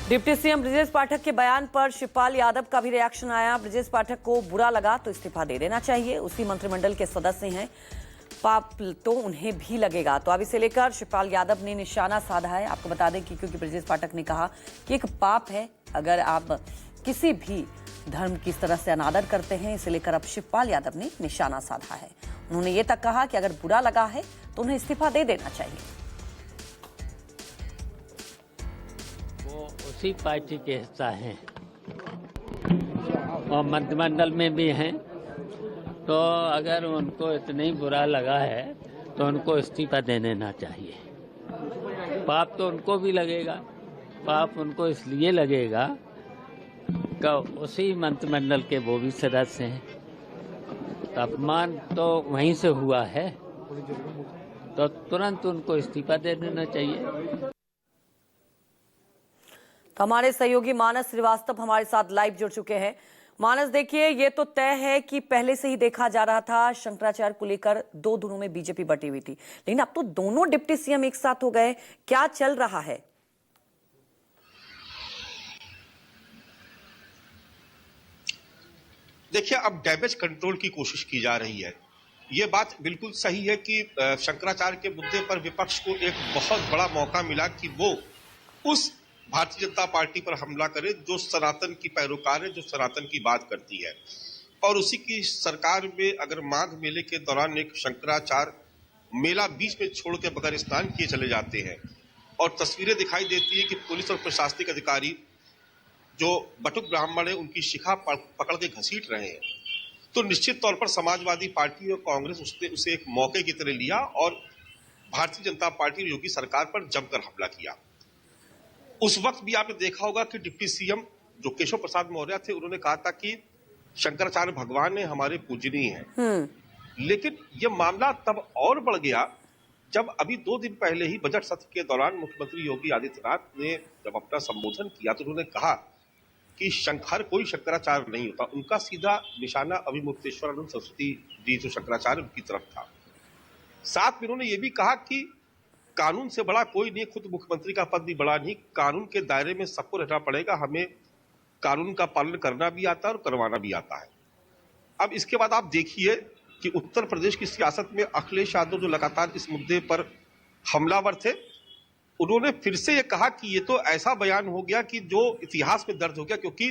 Deputy CM Brajesh Pathak के बयान पर शिवपाल यादव का भी रिएक्शन आया। ब्रजेश पाठक को बुरा लगा तो इस्तीफा दे देना चाहिए, उसी मंत्रिमंडल के सदस्य हैं, पाप तो उन्हें भी लगेगा। तो अब इसे लेकर शिवपाल यादव ने निशाना साधा है। आपको बता दें कि क्योंकि ब्रजेश पाठक ने कहा कि एक पाप है अगर आप किसी भी धर्म की इस तरह से अनादर करते हैं, इसे लेकर अब शिवपाल यादव ने निशाना साधा है। उन्होंने ये तक कहा कि अगर बुरा लगा है तो उन्हें इस्तीफा दे देना चाहिए। वो उसी पार्टी के हिस्सा हैं और मंत्रिमंडल में भी हैं, तो अगर उनको इतना ही बुरा लगा है तो उनको इस्तीफा दे देना चाहिए। पाप तो उनको भी लगेगा, पाप उनको इसलिए लगेगा कि उसी मंत्रिमंडल के वो भी सदस्य हैं, तो अपमान तो वहीं से हुआ है, तो तुरंत उनको इस्तीफा दे देना चाहिए। तो हमारे सहयोगी मानस श्रीवास्तव हमारे साथ लाइव जुड़ चुके हैं। मानस, देखिए, ये तो तय है कि पहले से ही देखा जा रहा था शंकराचार्य को लेकर दो धुनों में बीजेपी बटी हुई थी, लेकिन अब तो दोनों डिप्टी सीएम एक साथ हो गए। क्या चल रहा है? देखिए, अब डैमेज कंट्रोल की कोशिश की जा रही है। ये बात बिल्कुल सही है कि शंकराचार्य के मुद्दे पर विपक्ष को एक बहुत बड़ा मौका मिला कि वो उस भारतीय जनता पार्टी पर हमला करे जो सनातन की पैरोकार है, जो सनातन की बात करती है। और उसी की सरकार में अगर माघ मेले के दौरान एक शंकराचार्य मेला बीच में छोड़ के बगैर स्नान किए चले जाते हैं और तस्वीरें दिखाई देती है कि पुलिस और प्रशासनिक अधिकारी जो बटुक ब्राह्मण है उनकी शिखा पकड़ के घसीट रहे हैं, तो निश्चित तौर पर समाजवादी पार्टी और कांग्रेस उसने उसे एक मौके की तरह लिया और भारतीय जनता पार्टी और योगी सरकार पर जमकर हमला किया। उस वक्त भी आपने देखा होगा कि डिप्टी सीएम जो केशव प्रसाद मौर्य थे, उन्होंने कहा था कि शंकराचार्य भगवान है, हमारे पूजनीय हैं। लेकिन यह मामला तब और बढ़ गया जब अभी 2 दिन पहले ही बजट सत्र के दौरान मुख्यमंत्री योगी आदित्यनाथ ने जब अपना संबोधन किया तो उन्होंने कहा कि हर कोई शंकराचार्य नहीं होता। उनका सीधा निशाना अभिमुक्तेश्वरानंद सरस्वती जी जो शंकराचार्य उनकी तरफ था। साथ में उन्होंने ये भी कहा कि कानून से बड़ा कोई नहीं, खुद मुख्यमंत्री का पद भी बड़ा नहीं, कानून के दायरे में सबको रहना पड़ेगा, हमें कानून का पालन करना भी आता है और करवाना भी आता है। अब इसके बाद आप देखिए कि उत्तर प्रदेश की सियासत में अखिलेश यादव जो लगातार इस मुद्दे पर हमलावर थे, उन्होंने फिर से ये कहा कि ये तो ऐसा बयान हो गया कि जो इतिहास में दर्ज हो गया, क्योंकि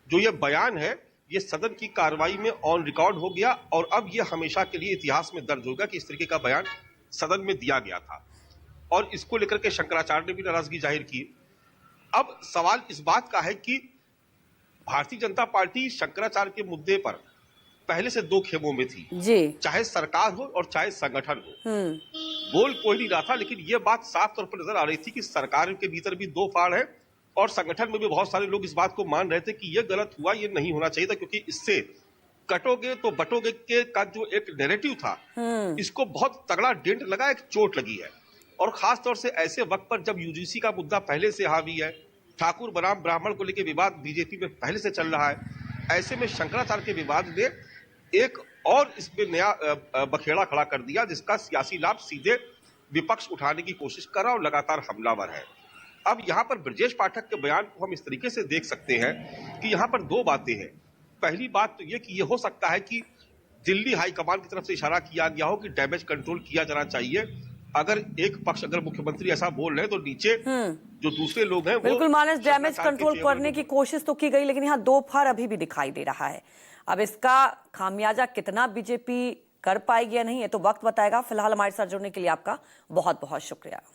जो ये बयान है ये सदन की कार्रवाई में ऑन रिकॉर्ड हो गया और अब ये हमेशा के लिए इतिहास में दर्ज होगा कि इस तरीके का बयान सदन में दिया गया था। और इसको लेकर के शंकराचार्य ने भी नाराजगी जाहिर की। अब सवाल इस बात का है कि भारतीय जनता पार्टी शंकराचार्य के मुद्दे पर पहले से 2 खेमों में थी जी, चाहे सरकार हो और चाहे संगठन हो। बोल कोई नहीं रहा था, लेकिन यह बात साफ तौर पर नजर आ रही थी कि सरकार के भीतर भी 2 फाड़ है और संगठन में भी बहुत सारे लोग इस बात को मान रहे थे कि यह गलत हुआ, यह नहीं होना चाहिए था, क्योंकि इससे कटोगे तो बटोगे के का जो एक नैरेटिव था इसको बहुत तगड़ा डेंट लगा, एक चोट लगी है। और खास तौर से ऐसे वक्त पर जब यूजीसी का मुद्दा पहले से हावी है, ठाकुर बनाम ब्राह्मण को लेकर विवाद बीजेपी में पहले से चल रहा है, ऐसे में शंकराचार्य के विवाद ने एक और इसमें नया बखेड़ा खड़ा कर दिया, जिसका सियासी लाभ सीधे विपक्ष उठाने की कोशिश कर रहा और लगातार हमलावर है। अब यहाँ पर ब्रजेश पाठक के बयान को हम इस तरीके से देख सकते हैं कि यहाँ पर 2 बातें हैं। पहली बात तो ये कि ये हो सकता है कि दिल्ली हाईकमान की तरफ से इशारा किया गया हो कि डैमेज कंट्रोल किया जाना चाहिए। अगर एक पक्ष, अगर मुख्यमंत्री ऐसा बोल रहे हैं तो नीचे जो दूसरे लोग हैं, बिल्कुल मानस, डैमेज कंट्रोल करने की कोशिश तो की गई, लेकिन यहाँ 2 फाड़ अभी भी दिखाई दे रहा है। अब इसका खामियाजा कितना बीजेपी कर पाएगी या नहीं, ये तो वक्त बताएगा। फिलहाल हमारे साथ जुड़ने के लिए आपका बहुत बहुत शुक्रिया।